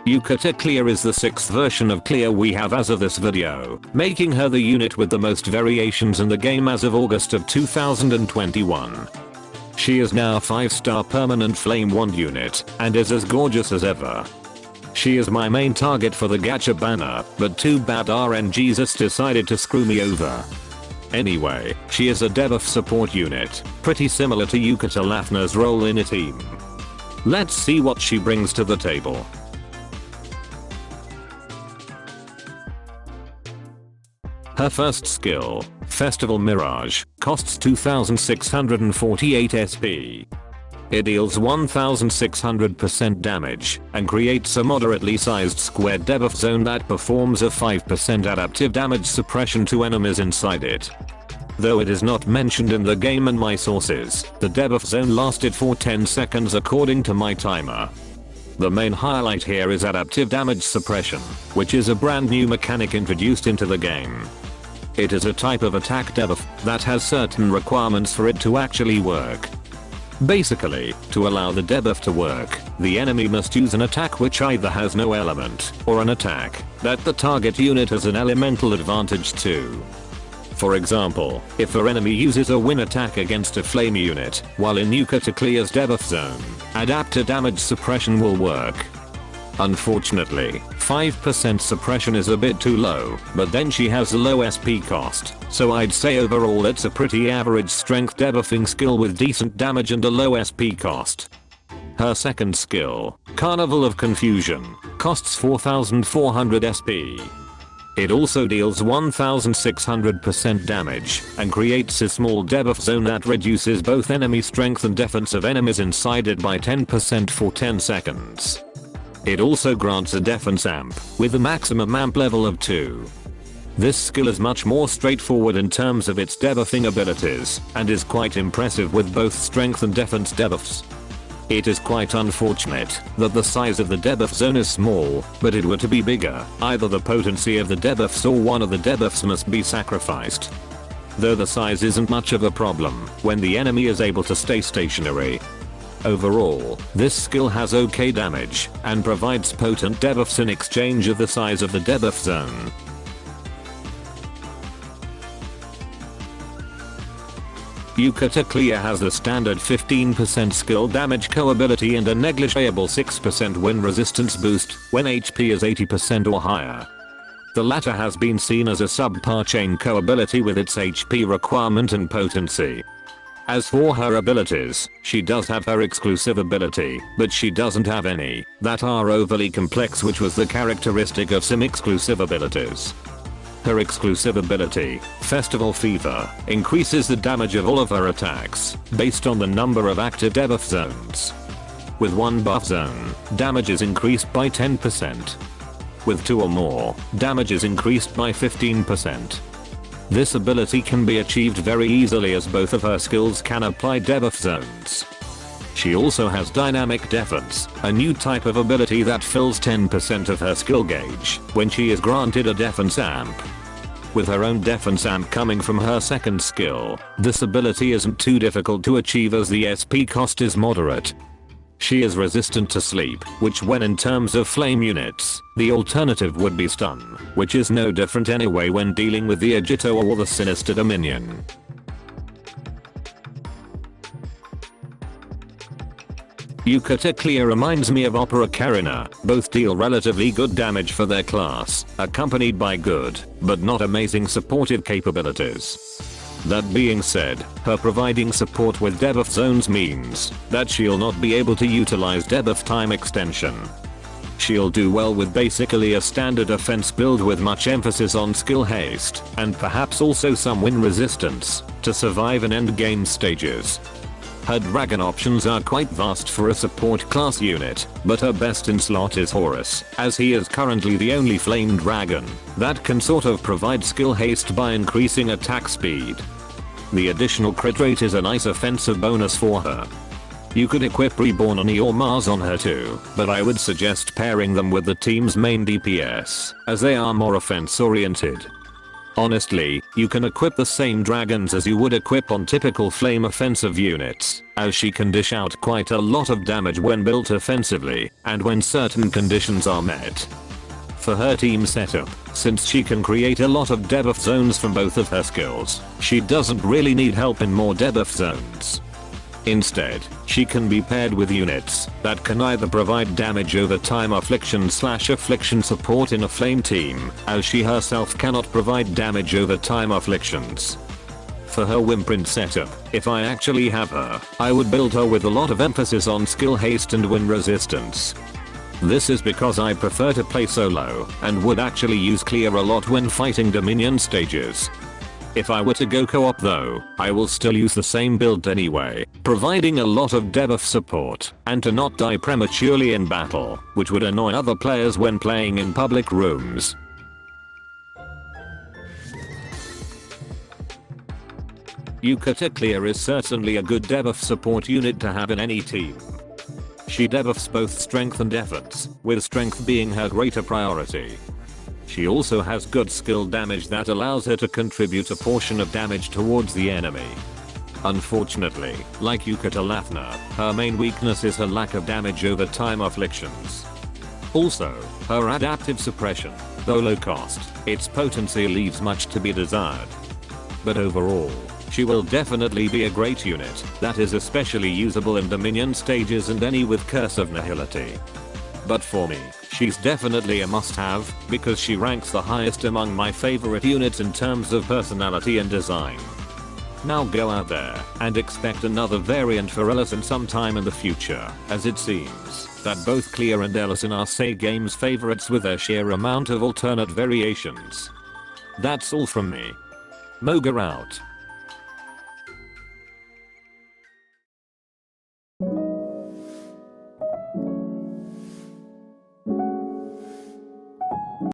Yukata Cleo is the 6th version of Cleo we have as of this video, making her the unit with the most variations in the game as of August of 2021. She is now a 5-star permanent flame wand unit, and is as gorgeous as ever. She is my main target for the gacha banner, but too bad RNGesus decided to screw me over. Anyway, she is a debuff support unit, pretty similar to Yukata Lafner's role in a team. Let's see what she brings to the table. Her first skill, Festival Mirage, costs 2648 SP. It deals 1600% damage and creates a moderately sized square debuff zone that performs a 5% adaptive damage suppression to enemies inside it. Though it is not mentioned in the game and my sources, the debuff zone lasted for 10 seconds according to my timer. The main highlight here is adaptive damage suppression, which is a brand new mechanic introduced into the game. It is a type of attack debuff that has certain requirements for it to actually work. Basically, to allow the debuff to work, the enemy must use an attack which either has no element, or an attack that the target unit has an elemental advantage to. For example, if her enemy uses a wind attack against a flame unit, while in Yukata Cleo's debuff zone, adaptive damage suppression will work. Unfortunately, 5% suppression is a bit too low, but then she has a low SP cost, so I'd say overall it's a pretty average strength debuffing skill with decent damage and a low SP cost. Her second skill, Carnival of Confusion, costs 4400 SP. It also deals 1600% damage and creates a small debuff zone that reduces both enemy strength and defense of enemies inside it by 10% for 10 seconds. It also grants a defense amp, with a maximum amp level of 2. This skill is much more straightforward in terms of its debuffing abilities, and is quite impressive with both strength and defense debuffs. It is quite unfortunate that the size of the debuff zone is small, but it were to be bigger, either the potency of the debuffs or one of the debuffs must be sacrificed. Though the size isn't much of a problem when the enemy is able to stay stationary. Overall, this skill has okay damage, and provides potent debuffs in exchange of the size of the debuff zone. Yukata Cleo has the standard 15% skill damage co-ability and a negligible 6% wind resistance boost when HP is 80% or higher. The latter has been seen as a subpar chain co-ability with its HP requirement and potency. As for her abilities, she does have her exclusive ability, but she doesn't have any that are overly complex, which was the characteristic of some exclusive abilities. Her exclusive ability, Festival Fever, increases the damage of all of her attacks based on the number of active debuff zones. With one buff zone, damage is increased by 10%. With 2 or more, damage is increased by 15%. This ability can be achieved very easily as both of her skills can apply debuff zones. She also has Dynamic Defense, a new type of ability that fills 10% of her skill gauge when she is granted a defense amp. With her own defense amp coming from her second skill, this ability isn't too difficult to achieve as the SP cost is moderate. She is resistant to sleep, which when in terms of flame units, the alternative would be stun, which is no different anyway when dealing with the Agito or the Sinister Dominion. Yukata Cleo reminds me of Opera Karina, both deal relatively good damage for their class, accompanied by good, but not amazing supportive capabilities. That being said, her providing support with debuff zones means that she'll not be able to utilize debuff time extension. She'll do well with basically a standard offense build with much emphasis on skill haste, and perhaps also some wind resistance, to survive in endgame stages. Her dragon options are quite vast for a support class unit, but her best in slot is Horus, as he is currently the only flame dragon that can sort of provide skill haste by increasing attack speed. The additional crit rate is a nice offensive bonus for her. You could equip Reborn Oni or Mars on her too, but I would suggest pairing them with the team's main DPS, as they are more offense oriented. Honestly, you can equip the same dragons as you would equip on typical flame offensive units, as she can dish out quite a lot of damage when built offensively, and when certain conditions are met. For her team setup, since she can create a lot of debuff zones from both of her skills, she doesn't really need help in more debuff zones. Instead, she can be paired with units that can either provide damage over time affliction support in a flame team, as she herself cannot provide damage over time afflictions. For her Wimprint setup, if I actually have her, I would build her with a lot of emphasis on skill haste and wind resistance. This is because I prefer to play solo, and would actually use clear a lot when fighting Dominion stages. If I were to go co-op though, I will still use the same build anyway, providing a lot of debuff support, and to not die prematurely in battle, which would annoy other players when playing in public rooms. Yukata Cleo is certainly a good debuff support unit to have in any team. She debuffs both strength and efforts, with strength being her greater priority. She also has good skill damage that allows her to contribute a portion of damage towards the enemy. Unfortunately, like Yukata Lafna, her main weakness is her lack of damage over time afflictions. Also, her adaptive suppression, though low cost, its potency leaves much to be desired. But overall, she will definitely be a great unit that is especially usable in Dominion stages and any with Curse of Nihility. But for me, she's definitely a must-have because she ranks the highest among my favorite units in terms of personality and design. Now go out there and expect another variant for Ellison sometime in the future, as it seems that both Cleo and Ellison are Say Games favorites with their sheer amount of alternate variations. That's all from me. Moga out.